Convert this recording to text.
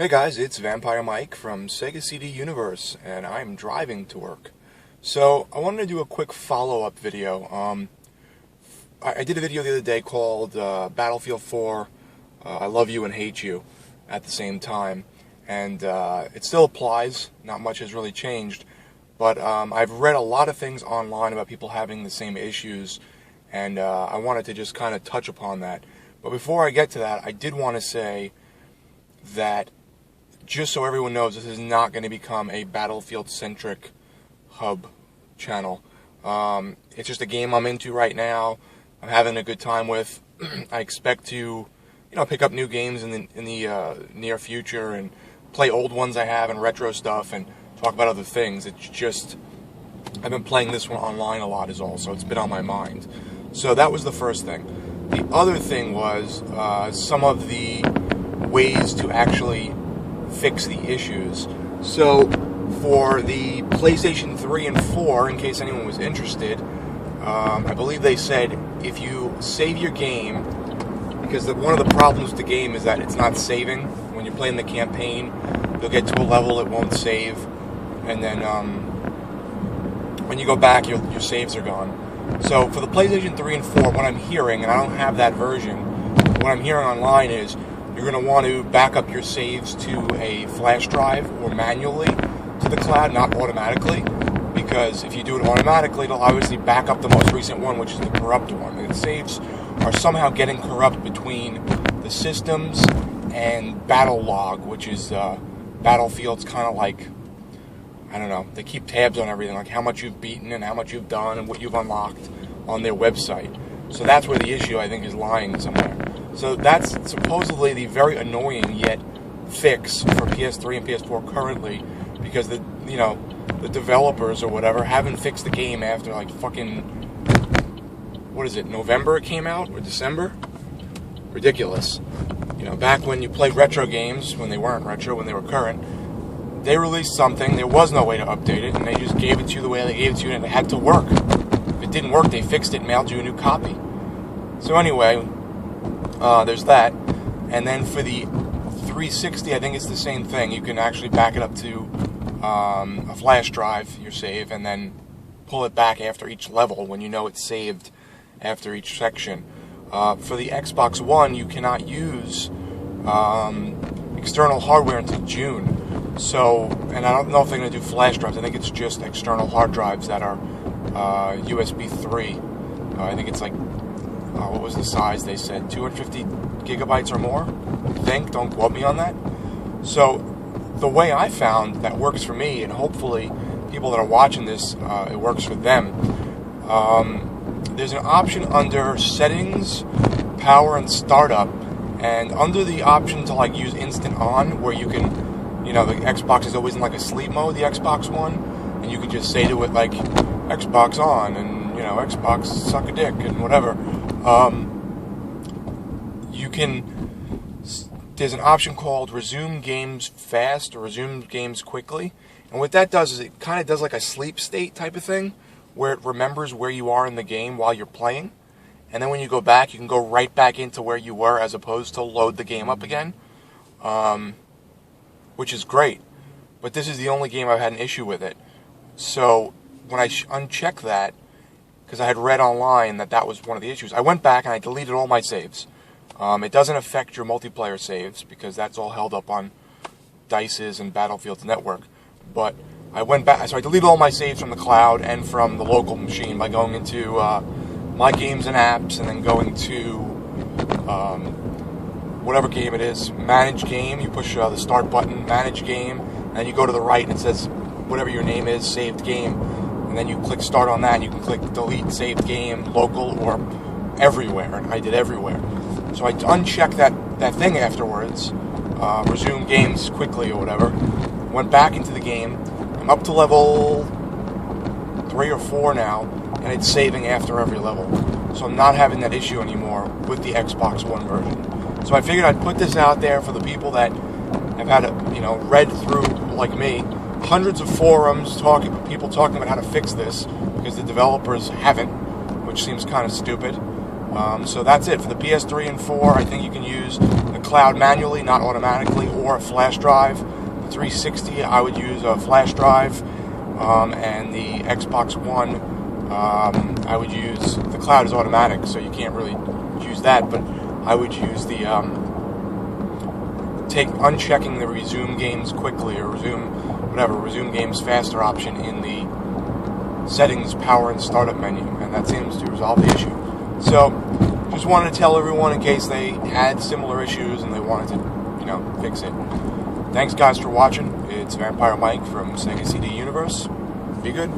Hey guys, it's Vampire Mike from Sega CD Universe, and I'm driving to work. So, I wanted to do a quick follow-up video. I did a video the other day called Battlefield 4, I Love You and Hate You at the same time. And it still applies, not much has really changed. But I've read a lot of things online about people having the same issues, and I wanted to just kind of touch upon that. But before I get to that, I did want to say that just so everyone knows, this is not going to become a Battlefield-centric hub channel. It's just a game I'm into right now. I'm having a good time with. I expect to, pick up new games in the near future and play old ones I have and retro stuff and talk about other things. It's just I've been playing this one online a lot is all, so it's been on my mind. So that was the first thing. The other thing was some of the ways to actually fix the issues. So for the PlayStation 3 and 4, in case anyone was interested, I believe they said if you save your game, because one of the problems with the game is that it's not saving. When you're playing the campaign, you'll get to a level it won't save, and then when you go back, your saves are gone. So for the PlayStation 3 and 4, what I'm hearing, and I don't have that version, what I'm hearing online is you're going to want to back up your saves to a flash drive or manually to the cloud, not automatically, because if you do it automatically, it'll obviously back up the most recent one, which is the corrupt one. And the saves are somehow getting corrupt between the systems and Battlelog, which is Battlefield's kind of like, I don't know, they keep tabs on everything, like how much you've beaten and how much you've done and what you've unlocked on their website. So that's where the issue, I think, is lying somewhere. So that's supposedly the very annoying yet fix for PS3 and PS4 currently, because the developers or whatever haven't fixed the game after like fucking, what is it, November it came out or December? Ridiculous. Back when you played retro games, when they weren't retro, when they were current, they released something, there was no way to update it, and they just gave it to you the way they gave it to you, and it had to work. If it didn't work, they fixed it and mailed you a new copy. So anyway, there's that. And then for the 360, I think it's the same thing. You can actually back it up to a flash drive, your save, and then pull it back after each level when you know it's saved after each section. For the Xbox One, you cannot use external hardware until June. So, and I don't know if they're going to do flash drives. I think it's just external hard drives that are USB 3. I think it's like, what was the size they said? 250 gigabytes or more? I think. Don't quote me on that. So, the way I found that works for me, and hopefully people that are watching this, it works for them. There's an option under Settings, Power, and Startup, and under the option to like use Instant On, where you can, the Xbox is always in like a sleep mode, the Xbox One, and you can just say to it like, Xbox on, and Xbox suck a dick, and whatever. There's an option called Resume Games Fast or Resume Games Quickly, and what that does is it kind of does like a sleep state type of thing, where it remembers where you are in the game while you're playing, and then when you go back, you can go right back into where you were as opposed to load the game up again, which is great. But this is the only game I've had an issue with it. So when I uncheck that, because I had read online that was one of the issues, I went back and I deleted all my saves. It doesn't affect your multiplayer saves, because that's all held up on DICE's and Battlefield's network. But I went back, so I deleted all my saves from the cloud and from the local machine by going into My Games and Apps, and then going to whatever game it is, Manage Game. You push the start button, Manage Game, and you go to the right and it says whatever your name is, Saved Game. And then you click Start on that, and you can click Delete Saved Game, Local, or Everywhere. And I did Everywhere. So I unchecked that thing afterwards, Resume Games Quickly or whatever, went back into the game. I'm up to level 3 or 4 now, and it's saving after every level. So I'm not having that issue anymore with the Xbox One version. So I figured I'd put this out there for the people that have had read through, like me, hundreds of forums, people talking about how to fix this, because the developers haven't, which seems kind of stupid. So that's it. For the PS3 and 4, I think you can use the cloud manually, not automatically, or a flash drive. The 360, I would use a flash drive, and the Xbox One, I would use, the cloud is automatic, so you can't really use that, but I would use the, unchecking the resume games quickly, or resume games faster option in the settings, power, and startup menu, and that seems to resolve the issue. So, just wanted to tell everyone in case they had similar issues and they wanted to, fix it. Thanks guys for watching. It's Vampire Mike from Sega CD Universe. Be good.